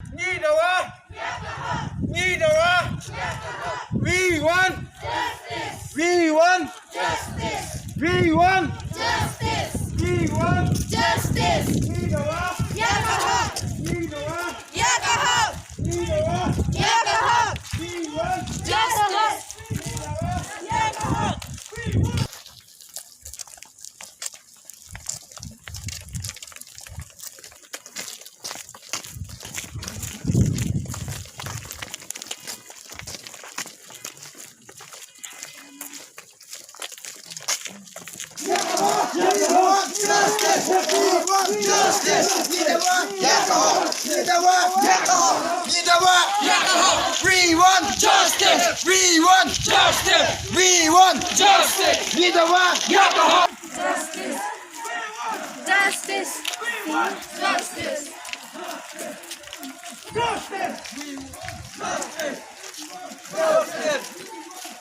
We want justice. We want justice. We want justice. We want justice. We want justice. We want justice. We want justice. We want justice. Justice. Justice.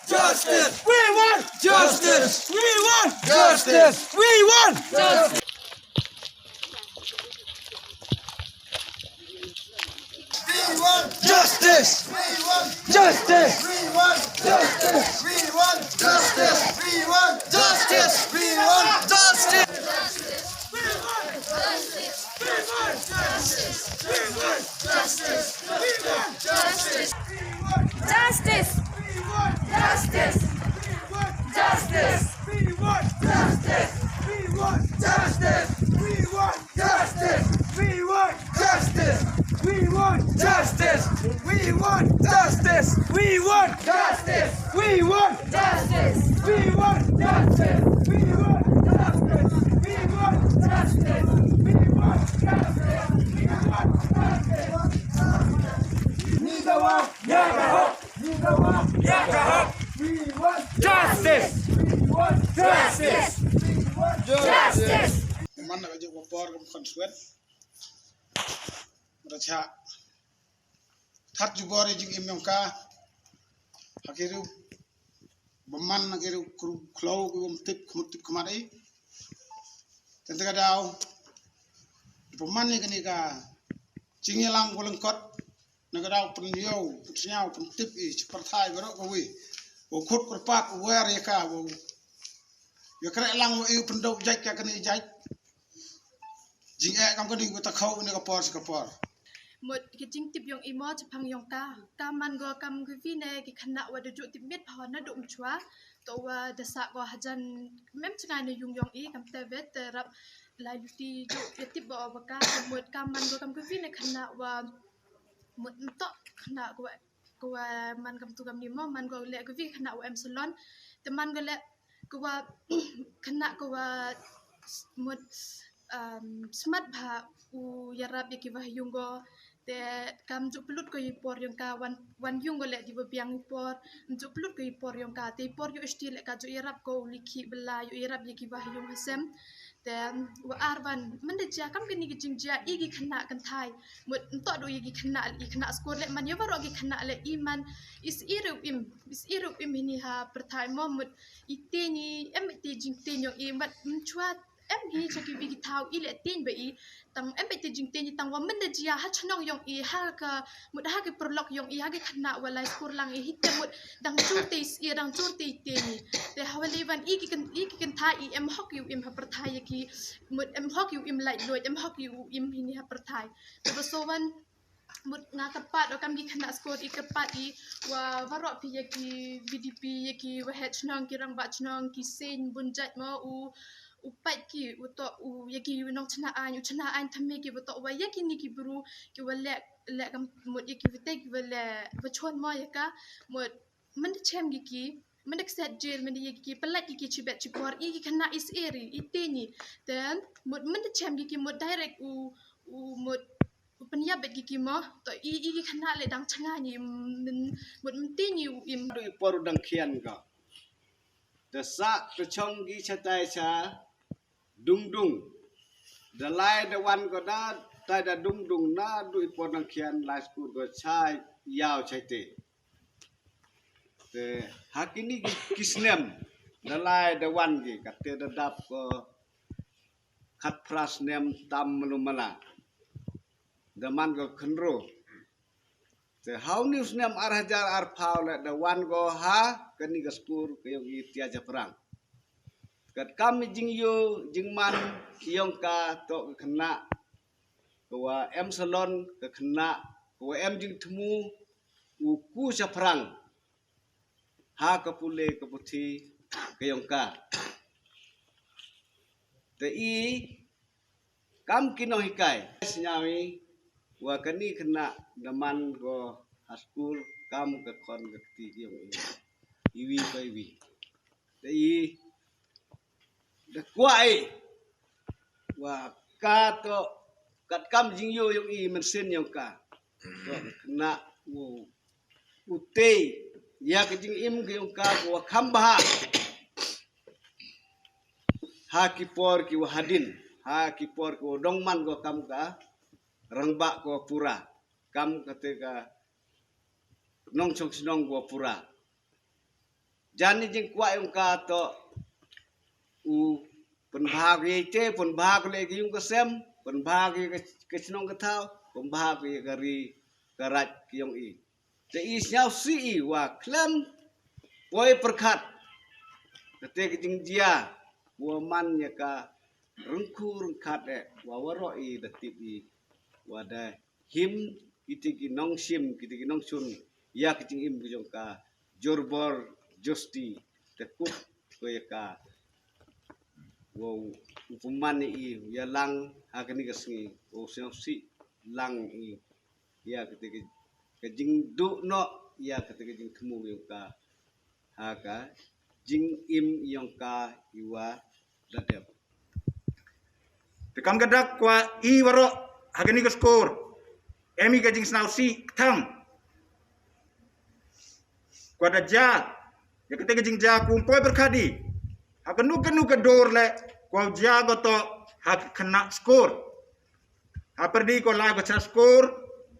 justice. We want justice. We want justice. We want justice. We want justice. We want justice. We want justice. We want justice. We want justice. We want justice. Justice. Justice. Justice. We want justice. We want justice. We want justice. We want justice. We want justice. We want justice. We want justice. We want justice. We want justice. We want justice. We want justice. We want justice. We want justice. Neither one, never hope. Neither one, never hope. We want justice. We want justice. We want justice. Mana kerja kopor konsumen. Raja. Thắt jubor jing imyong ka. Hakiru. Baman hakiru klau kumtip kemari. Tentang kadau. Baman ni kini ka. Cingilang kulengkot. Nagadau pendiau, putriau, pentip seperti berok kawi. Ukut kerpak, wer ya ka. Ya kerek lang pendau jai ka kini jai. Jing kam kini kita kau ni kapor sekapor. Một cái chính tiếp用imo cho phang用ca man go cam cái vi này cái khăn nạo và được tiếp biết phao nó đụng chúa tổ và để sạ go hajan mem chừng này dùng用ý cam tê vết tê rap lại đi cho tiếp bỏ vào ca một cam man go cam cái vi này khăn nạo và một tọ khăn nạo của man cam tu cam ni mo man go lẹ cái vi khăn nạo em salonแต่มันก็แหละก็ว่าคณะก็ว่าหมดsmart bha u yarab yakiwah yunggo te kam juk pelut ko ipor yang ka wan yunggo le di biang ipor juk pelut ko ipor yang ka te ipor yu istil le ka juk yarab ko likhi bela yu yarab yakiwah yung hasem te wa arban mende ja kam kini gijing ja igi khana kan thai mut to do igi khana i khana skor le man yawaro igi khana le iman is iru im ini ha perthai mo mut iteni em ti jing ten yo i mat chua em hi chaki bi thau i le tin be i tang em be ti jing tin tang wa men de jia ha chnong yong i ha ka mut ha ke prolog yong i ha ke khana wala skor lang i hit mut dang chu te i dang chu te ni te hawali van i ki kan tha i em hok yu im ha prathai ki mut em hok yu im lai loi em hok yu im hi ni ha prathai te so wan mut nga kapat o kam gi khana skor i kapat i wa waro pi ki vdp ki wa het chnong ki rang ba chnong ki sen bunjat mo upat ki uto yaki nong chana an thame ki uto wa yaki ni ki buru ki wala le kam mut yaki vite ki wala wachon mo yaka mut man chem ki man set jail man yaki pelat ki chibet chipor i ki khana is eri iteni then mut man chem ki mut direct mut penyabet ki mo to i ki khana le dang changa ni mut mtini im por dang khian ga the sa to chong gi chatai cha dung the lai the one go da tai da dung na du por dang khian lai school go chai yao chai te the hakini kisnem the lai the one gi ka te da dap ko khat pras nem tam lumala the man go khnro te how news nem arhajar arphau le the one go ha kani ga skur ke yong I tia ja perang kat kami jing yo jing man yong ka to kena wa em salon ke kena wa em jing temu ku sa perang ha ka pule ka puthi ke yong ka te I kam kino hikai senyawi wa kani kena daman go haskul kam ke kon ke ti yong iwi ko iwi te I de kwai wa ka to kat kam jing yo yong I mesin yong ka to kena wo ute ya ke jing im ke yong ka wa khamba ha ki por ki wa hadin ha ki por ko dongman go kam ka rangba ko pura kam ketika nong chong sinong go pura jani jing kwa yung ka to u penbhag ye te penbhag le ki yung kasem penbhag ye ke sinong ka thao penbhag ye kari karat ki yung I te I nyau si I wa klem poi perkhat ketika jing dia wa man ya ka rungku rungkhat wa waro I datip I wada him kitiki nong sim kitiki nong sun ya kiting im kujong ka jorbor josti tekuk ko ya ka wo upuman I ya lang hakani kasngi o si lang I ya kitiki kejing du no ya kitiki jing kemu yung ka haka jing im yung ka iwa dadep Tekam gadak kwa I waro hagani ka skor emi ka jing snau si thang kwa da ja ya ketika jing ja kumpoi berkadi haganu ka dor le kwa ja goto hak kena skor ha perdi ko lai ko cha skor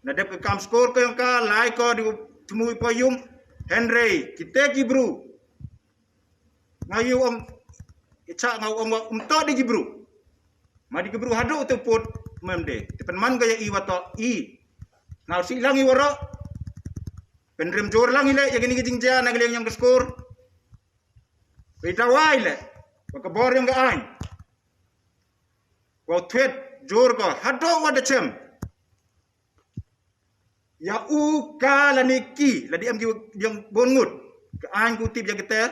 na dep ka kam skor ko yang ka lai ko di tumui poyum Henry kita gibru ngayu om icha ngau om to di gibru madi gibru hadu tu put memde tepen man gaya I wato I now si langi waro penrem jor langi le ya gini jing ja na geleng yang skor Pita wai le ka bor yang ga ain wa twet jor ko hadu wa de chem ya u kala niki la di am yang bongut ka ain ku tip ya geter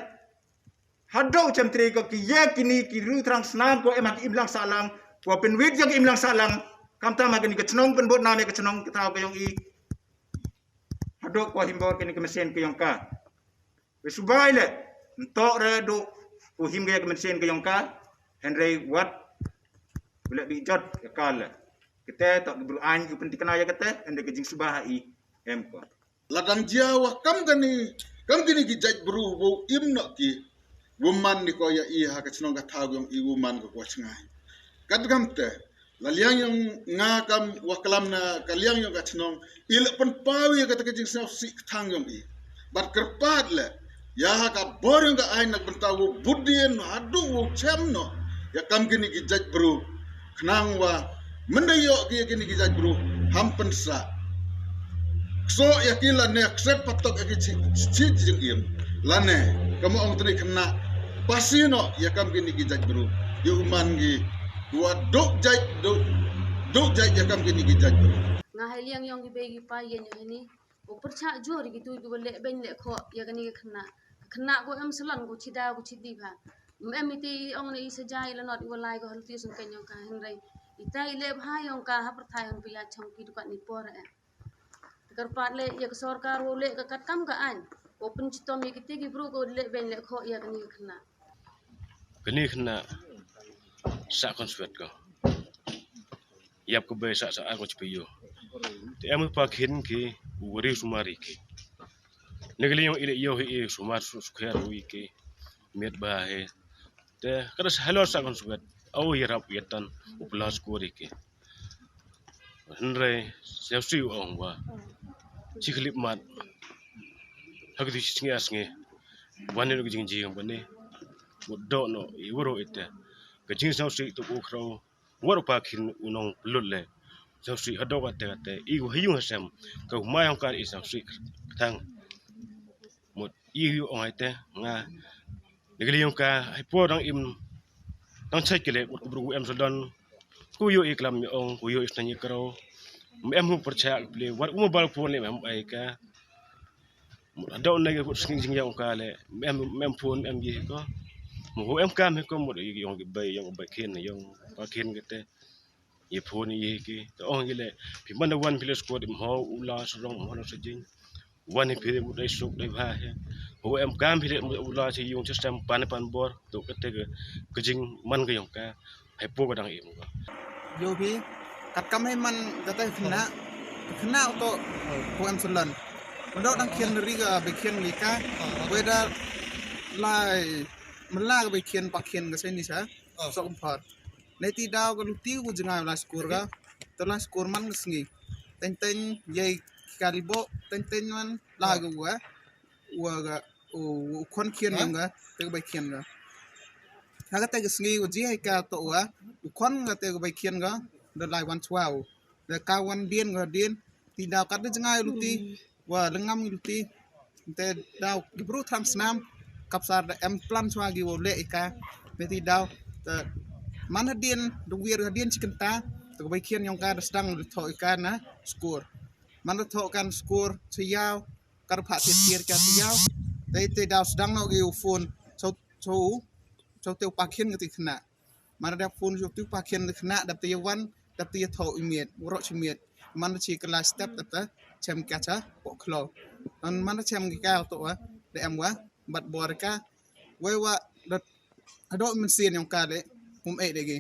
hadu chem tri ko ki ye kini ki ru trang snam ko emak imlang salang ko pen wit yang imlang salang kam ta ma gani ke chnong pen bot na me ke chnong ke tau ke yong I hadu ko himbor kini ke mesin ke yong ka we subai le entok re do ku him ke mesin ke yong ka Henry wat boleh bijot ke kala kita tak gebru an ku pen tikana ya kete ende ke jing subah I em ko ladang jawa kam gani ki jaj bru bo im no ki woman ni ko ya I ha ka chnong ka tau yong I woman ko chngai kat gam te laliang yang nga kam wakalam na kaliang yang ka chnong il pen pawi ka ta jing sa si thang yong I bat kerpat le ya ha ka bor yang ka ai nak bentawu budien adu wo chem no ya kam gini ki jaj bru knang wa mendayo ki gini ki jaj bru hampen sa so ya kila ne accept patok ki chi jing im lane kamu ong tri kena pasino ya kam gini ki jaj bru yu man gi wa dok jaj ya kam gini ki jaj bru nga heliang yong gi begi pa yen ni o percha jor gitu du le ben le kho ya gani khna go am salan go chida go chidi ba em iti ong ni sajai la not go lai go halti sun kan yong ka henrai itai le bha yong ka ha prathai hon pia chong ki dukat ni por kar pat le ya sarkar wo le ka kat kam ka an o pun chitom mi kiti gi bru go le ben le kho ya gani khna sa konsuet ko yap ko be sa ko chipiyo te em pa khin ki wori sumari ki negli yo ile yo hi sumar su kher wi ki met ba he te kada hello sa konsuet au yarap yetan uplas ko ri ki henre selsi ong wa chiklip mat hagdi singi asnge wanne ko jing jing bane do no I woro ite ke jing sau si to ko khro wor pa khin unong lulle sau si hado kate igu hiu hasam ka mai ang kan isang si tang một iu ong ite nga negli yung ka ai po dang im dang chai kele một bru em sodan ku yo iklam yo ong ku yo isnani karo em hu percaya ple wat uma bal pon le em ai ka hado nege ku sing yang ka le em pon em ye ko mo em kam ko mo yung bay yung bay ken yung pa ken kete ye phone ye ki to ong ile pi man wan pile squad im ho ula sorong mo sa jing wan ni pile mo dai sok dai ba he ho em kam pile mo ula si yung system pan bor to kete ke jing man ke yong ka hai po ka dang im ko yo pi kat kam hai man kata khna to ko em sulan mendo dang kien ri ga be kien li ka weda lai mala ga be kien pa kien ga sen ni sa so kompar neti daw ga luti ku jenga la skor ga to la skor man ngi ten ye kalibo ten man la ga wa ga o kon kien ga te ba kien ga ha te ga ngi ku ji hai ka to wa kon ga te ba kien ga the lai 112 the ka wan dien ga dien ti daw ka de jenga luti wa lengam luti te daw gibru tham snam kapsar em plan chwa gi wo le ka neti daw mana dien du wir dien cikenta to bai kien yong ka sedang tho ka na skor mana tho kan skor siyaw kar pha tier ka siyaw te daw sedang no gi phone so te pa kien ngi khna mana da phone so te pa kien khna dap te wan dap te tho imiet ro chimiet mana chi kala step dap ta chem ka cha po klo an mana chem gi ka to wa de em wa bat bor ka we wa ado min sien yong ka le hum e de gi